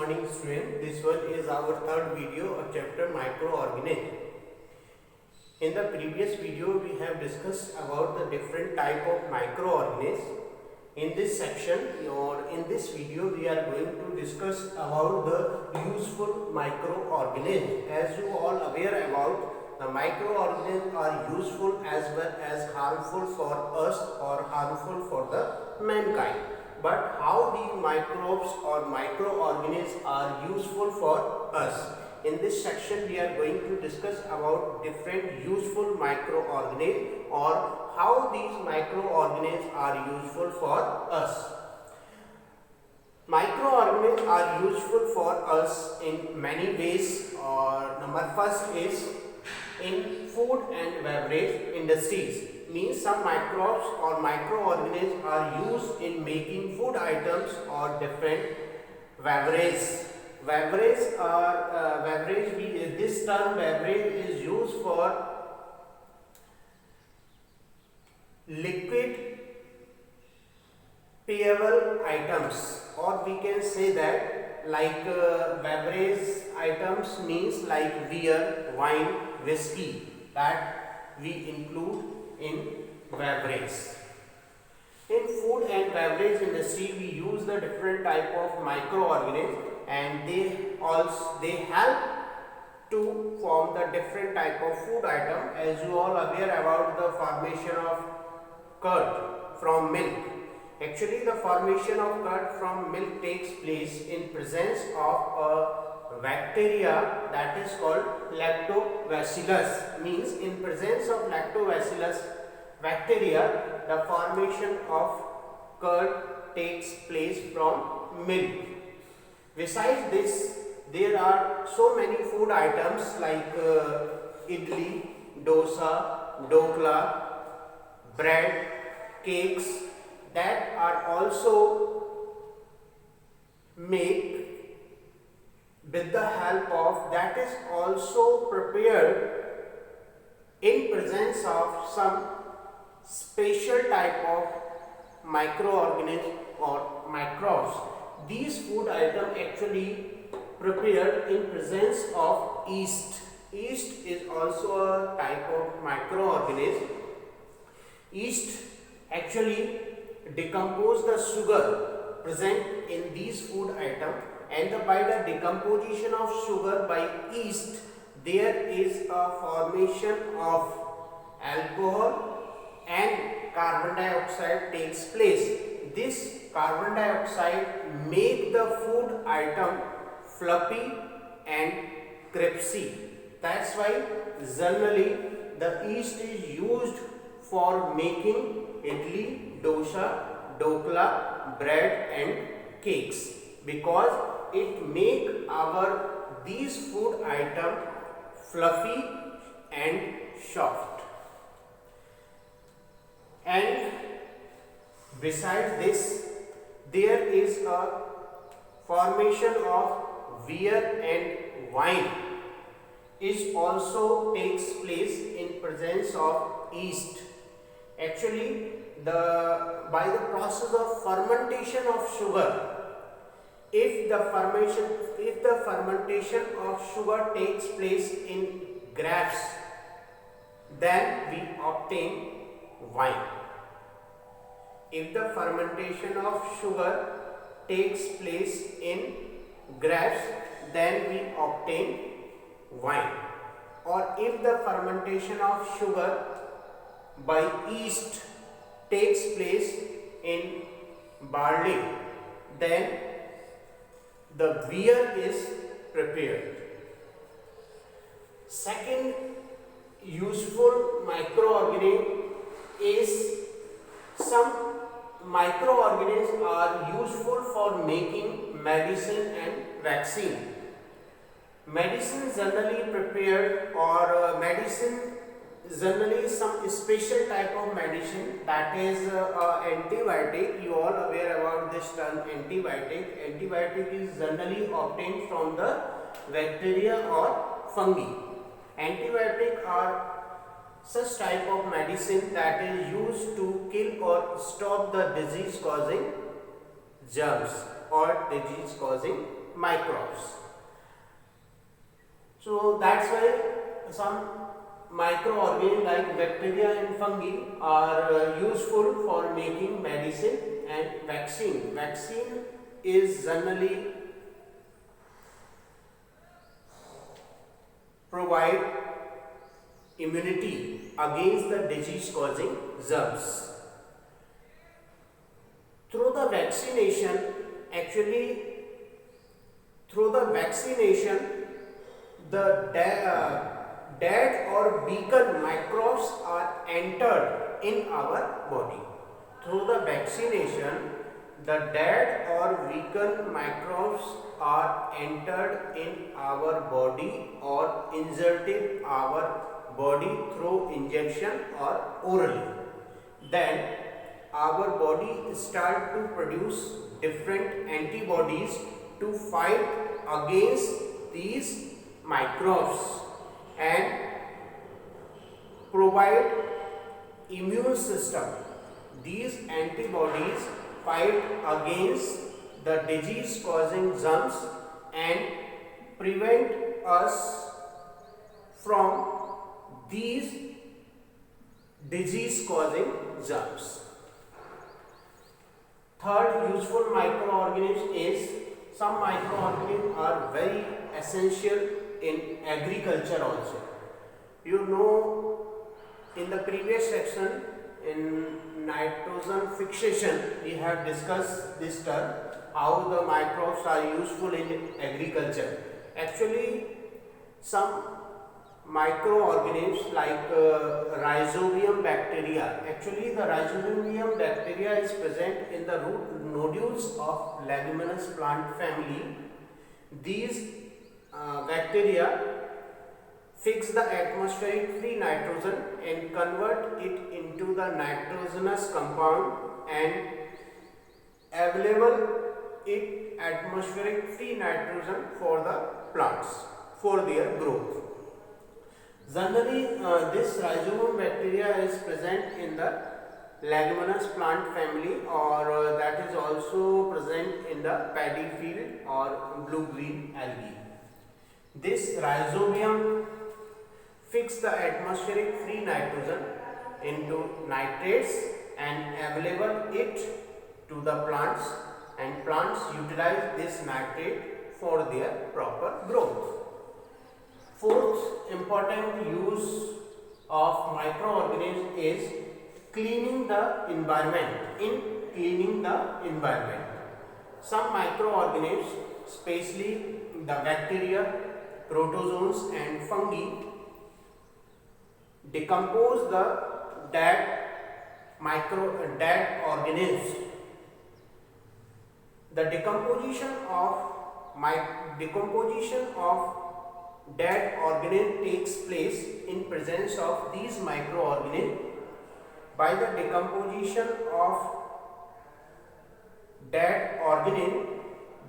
morning student. This one is our third video of chapter microorganisms. In the previous video we have discussed about the different type of microorganisms. In this section or in this video we are going to discuss about the useful microorganisms. As you all aware about, the microorganisms are useful as well as harmful for us or harmful for the mankind. But how these microbes or microorganisms are useful for us? In this section we are going to discuss about different useful microorganisms or how these microorganisms are useful for us. Microorganisms are useful for us in many ways. Number first is in food and beverage industries. Means some microbes or microorganisms are used in making food items or different beverages. This term beverage is used for liquid payable items, or we can say that like beverage items means like beer, wine, whiskey, that we include in beverage. In food and beverage industry we use the different type of microorganisms and they help to form the different type of food item. As you all aware about the formation of curd from milk. Actually the formation of curd from milk takes place in presence of a bacteria that is called lactobacillus. Means in presence of lactobacillus bacteria the formation of curd takes place from milk. Besides this, there are so many food items like idli, dosa, dokla, bread, cakes that are also made with the help of, that is also prepared in presence of some special type of microorganism or microbes. These food items actually prepared in presence of yeast. Yeast is also a type of microorganism. Yeast actually decompose the sugar present in these food items, and by the decomposition of sugar by yeast there is a formation of alcohol and carbon dioxide takes place. This carbon dioxide make the food item fluffy and crispy. That's why generally the yeast is used for making idli, dosa, dokla, bread and cakes, because it make these food item fluffy and soft. And besides this, there is a formation of beer and wine is also takes place in presence of yeast. Actually by the process of fermentation of sugar, if the fermentation of sugar takes place in grapes, then we obtain wine. If the fermentation of sugar takes place in grapes, then we obtain wine. Or if the fermentation of sugar by yeast takes place in barley, then the beer is prepared. Second useful microorganism is some microorganisms are useful for making medicine and vaccine. Medicine generally prepared or medicine generally some special type of medicine, that is antibiotic. You all aware about this term antibiotic. Antibiotic is generally obtained from the bacteria or fungi. Antibiotic are such type of medicine that is used to kill or stop the disease causing germs or disease causing microbes. So that's why some microorganisms like bacteria and fungi are useful for making medicine and vaccine. Vaccine is generally provide immunity against the disease causing germs. Through the vaccination, the dead or weakened microbes are entered in our body. Through the vaccination, the dead or weakened microbes are entered in our body or inserted our body through injection or orally. Then our body start to produce different antibodies to fight against these microbes and provide immune system. These antibodies fight against the disease causing germs and prevent us from these disease causing germs. Third useful microorganism is some microorganisms are very essential in agriculture also. You know, in the previous section in nitrogen fixation we have discussed this term, how the microbes are useful in agriculture. Actually, some microorganisms like rhizobium bacteria. Actually, the rhizobium bacteria is present in the root nodules of leguminous plant family. These bacteria fix the atmospheric free nitrogen and convert it into the nitrogenous compound and available it atmospheric free nitrogen for the plants for their growth. Generally, this rhizobium bacteria is present in the leguminous plant family, or that is also present in the paddy field or blue-green algae. This rhizobium fix the atmospheric free nitrogen into nitrates and available it to the plants, and plants utilize this nitrate for their proper growth. Fourth important use of microorganisms is cleaning the environment. In cleaning the environment, some microorganisms, especially the bacteria, protozoans and fungi, decompose the dead organisms. The decomposition of dead organism takes place in presence of these microorganisms. By the decomposition of dead organism,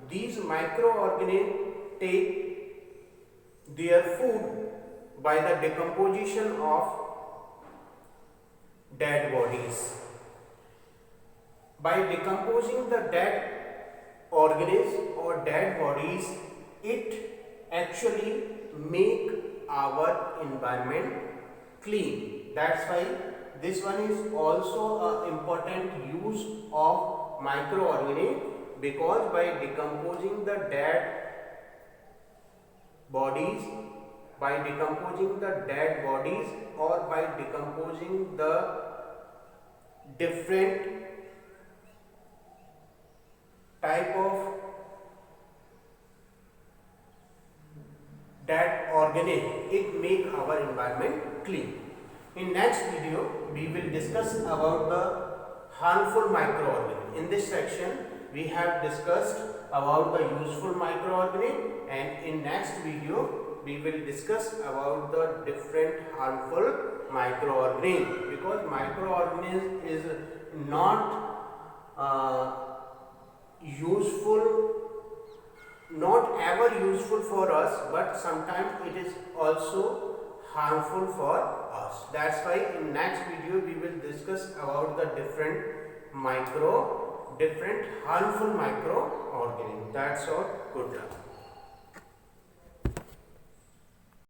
these microorganisms take their food by the decomposition of dead bodies. By decomposing the dead organisms or dead bodies, it actually make our environment clean. That's why this one is also an important use of microorganism, because by decomposing the dead bodies, or by decomposing the different type of dead organism, it make our environment clean. In next video, we will discuss about the harmful microorganisms. In this section, we have discussed about the useful microorganisms, and in next video, we will discuss about the different harmful microorganisms, because microorganism is not ever useful for us, but sometimes it is also harmful for us. That's why in next video we will discuss about the different microorganisms. different harmful microorganisms. That's all. Good luck.